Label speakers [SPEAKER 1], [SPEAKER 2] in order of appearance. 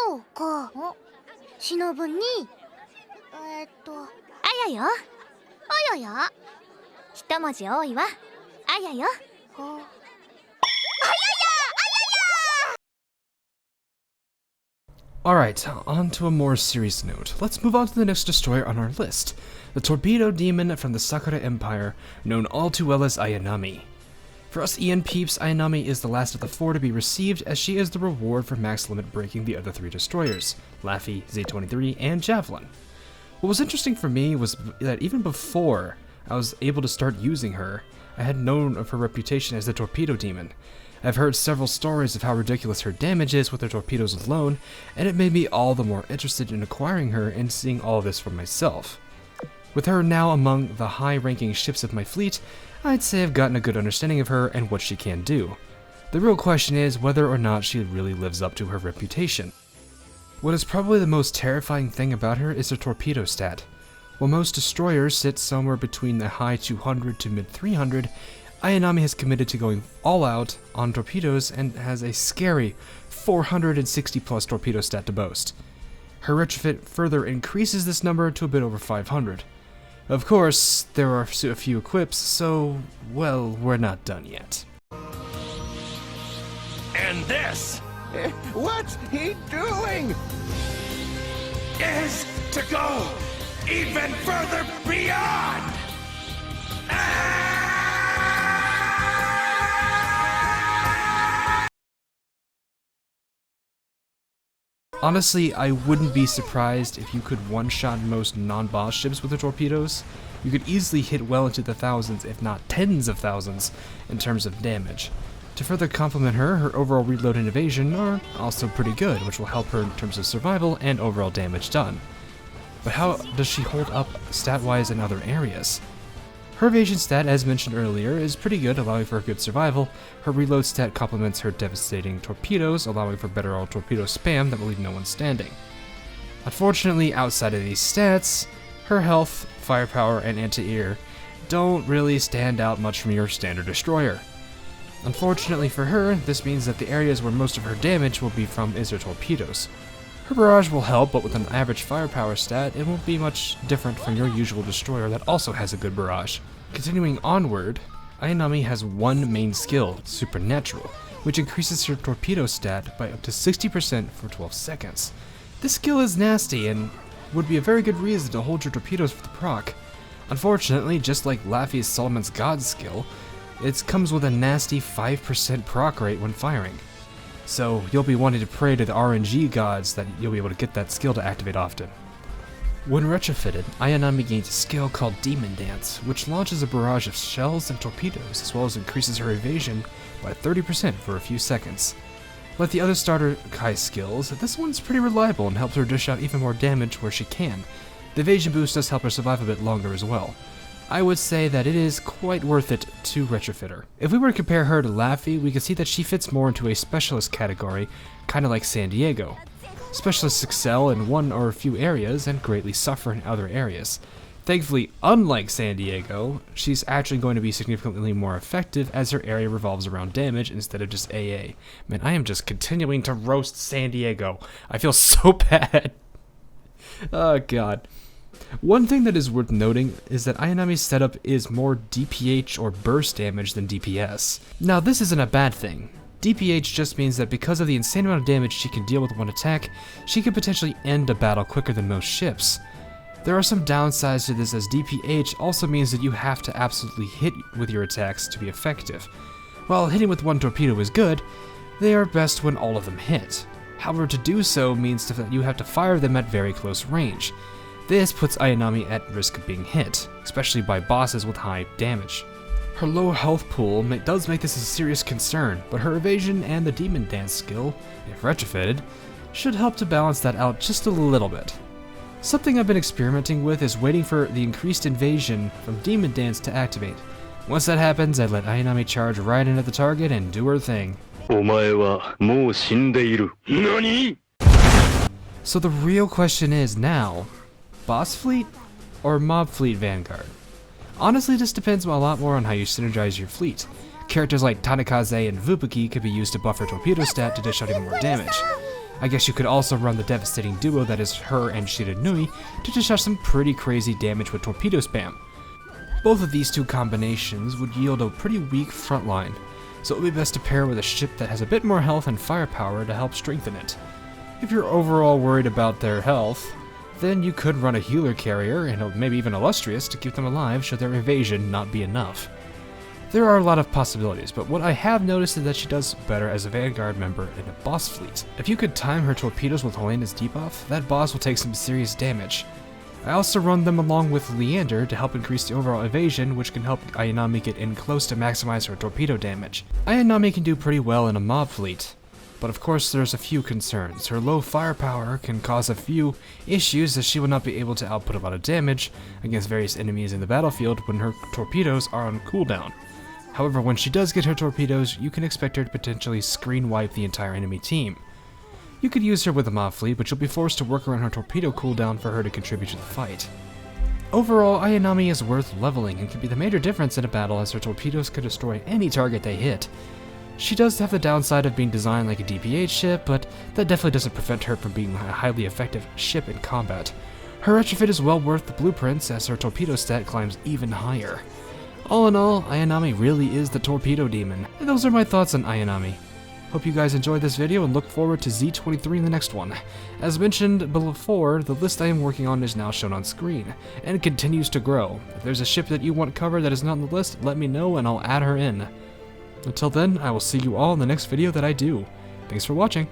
[SPEAKER 1] そうか。忍ぶに
[SPEAKER 2] あやよ。
[SPEAKER 1] あやや。
[SPEAKER 2] 一文字多いわ。あやよ。
[SPEAKER 3] Alright, on to a more serious note. Let's move on to the next destroyer on our list, the Torpedo Demon from the Sakura Empire, known all too well as Ayanami. For us Ian peeps, Ayanami is the last of the 4 to be received, as she is the reward for max limit breaking the other 3 destroyers, Laffy, Z23, and Javelin. What was interesting for me was that even before I was able to start using her, I had known of her reputation as the Torpedo Demon. I've heard several stories of how ridiculous her damage is with her torpedoes alone, and it made me all the more interested in acquiring her and seeing all of this for myself. With her now among the high-ranking ships of my fleet, I'd say I've gotten a good understanding of her and what she can do. The real question is whether or not she really lives up to her reputation. What is probably the most terrifying thing about her is her torpedo stat. While most destroyers sit somewhere between the high 200 to mid 300, Ayanami has committed to going all out on torpedoes and has a scary 460 plus torpedo stat to boast. Her retrofit further increases this number to a bit over 500. Of course, there are a few equips, so, well, we're not done yet.
[SPEAKER 4] And this
[SPEAKER 5] What's he doing?
[SPEAKER 4] is to go even further beyond!
[SPEAKER 3] Honestly, I wouldn't be surprised if you could one-shot most non-boss ships with the torpedoes. You could easily hit well into the thousands, if not tens of thousands, in terms of damage. To further complement her, her overall reload and evasion are also pretty good, which will help her in terms of survival and overall damage done. But how does she hold up stat-wise in other areas? Her evasion stat, as mentioned earlier, is pretty good, allowing for a good survival. Her reload stat complements her devastating torpedoes, allowing for better all torpedo spam that will leave no one standing. Unfortunately, outside of these stats, her health, firepower, and anti-air don't really stand out much from your standard destroyer. Unfortunately for her, this means that the areas where most of her damage will be from is her torpedoes. Her barrage will help, but with an average firepower stat, it won't be much different from your usual destroyer that also has a good barrage. Continuing onward, Ayanami has one main skill, Supernatural, which increases her torpedo stat by up to 60% for 12 seconds. This skill is nasty and would be a very good reason to hold your torpedoes for the proc. Unfortunately, just like Laffy's Solomon's God skill, it comes with a nasty 5% proc rate when firing. So you'll be wanting to pray to the RNG gods that you'll be able to get that skill to activate often. When retrofitted, Ayanami gains a skill called Demon Dance, which launches a barrage of shells and torpedoes, as well as increases her evasion by 30% for a few seconds. Like the other starter Kai skills, this one's pretty reliable and helps her dish out even more damage where she can. The evasion boost does help her survive a bit longer as well. I would say that it is quite worth it to retrofit her. If we were to compare her to Laffy, we could see that she fits more into a specialist category, kinda like San Diego. Specialists excel in one or a few areas and greatly suffer in other areas. Thankfully, unlike San Diego, she's actually going to be significantly more effective as her area revolves around damage instead of just AA. Man, I am just continuing to roast San Diego. I feel so bad. Oh god. One thing that is worth noting is that Ayanami's setup is more DPH or burst damage than DPS. Now this isn't a bad thing. DPH just means that because of the insane amount of damage she can deal with one attack, she can potentially end a battle quicker than most ships. There are some downsides to this, as DPH also means that you have to absolutely hit with your attacks to be effective. While hitting with one torpedo is good, they are best when all of them hit. However, to do so means that you have to fire them at very close range. This puts Ayanami at risk of being hit, especially by bosses with high damage. Her low health pool does make this a serious concern, but her evasion and the Demon Dance skill, if retrofitted, should help to balance that out just a little bit. Something I've been experimenting with is waiting for the increased invasion from Demon Dance to activate. Once that happens, I let Ayanami charge right in at the target and do her thing.
[SPEAKER 4] "お前はもう死んでいる." NANI?!
[SPEAKER 3] So the real question is now, Boss Fleet or Mob Fleet Vanguard? Honestly, this depends a lot more on how you synergize your fleet. Characters like Tanikaze and Vubuki could be used to buff her torpedo stat to dish out even more damage. I guess you could also run the devastating duo that is her and Shiranui to dish out some pretty crazy damage with torpedo spam. Both of these two combinations would yield a pretty weak front line, so it would be best to pair with a ship that has a bit more health and firepower to help strengthen it. If you're overall worried about their health, then you could run a healer carrier and maybe even illustrious to keep them alive should their evasion not be enough. There are a lot of possibilities, but what I have noticed is that she does better as a Vanguard member in a boss fleet. If you could time her torpedoes with Helena's debuff, that boss will take some serious damage. I also run them along with Leander to help increase the overall evasion, which can help Ayanami get in close to maximize her torpedo damage. Ayanami can do pretty well in a mob fleet, but of course there's a few concerns. Her low firepower can cause a few issues as she will not be able to output a lot of damage against various enemies in the battlefield when her torpedoes are on cooldown. However, when she does get her torpedoes, you can expect her to potentially screen wipe the entire enemy team. You could use her with a mob fleet, but you'll be forced to work around her torpedo cooldown for her to contribute to the fight. Overall, Ayanami is worth leveling and can be the major difference in a battle as her torpedoes can destroy any target they hit. She does have the downside of being designed like a DPH ship, but that definitely doesn't prevent her from being a highly effective ship in combat. Her retrofit is well worth the blueprints as her torpedo stat climbs even higher. All in all, Ayanami really is the Torpedo Demon, and those are my thoughts on Ayanami. Hope you guys enjoyed this video and look forward to Z23 in the next one. As mentioned before, the list I am working on is now shown on screen, and continues to grow. If there's a ship that you want covered that is not on the list, let me know and I'll add her in. Until then, I will see you all in the next video that I do. Thanks for watching.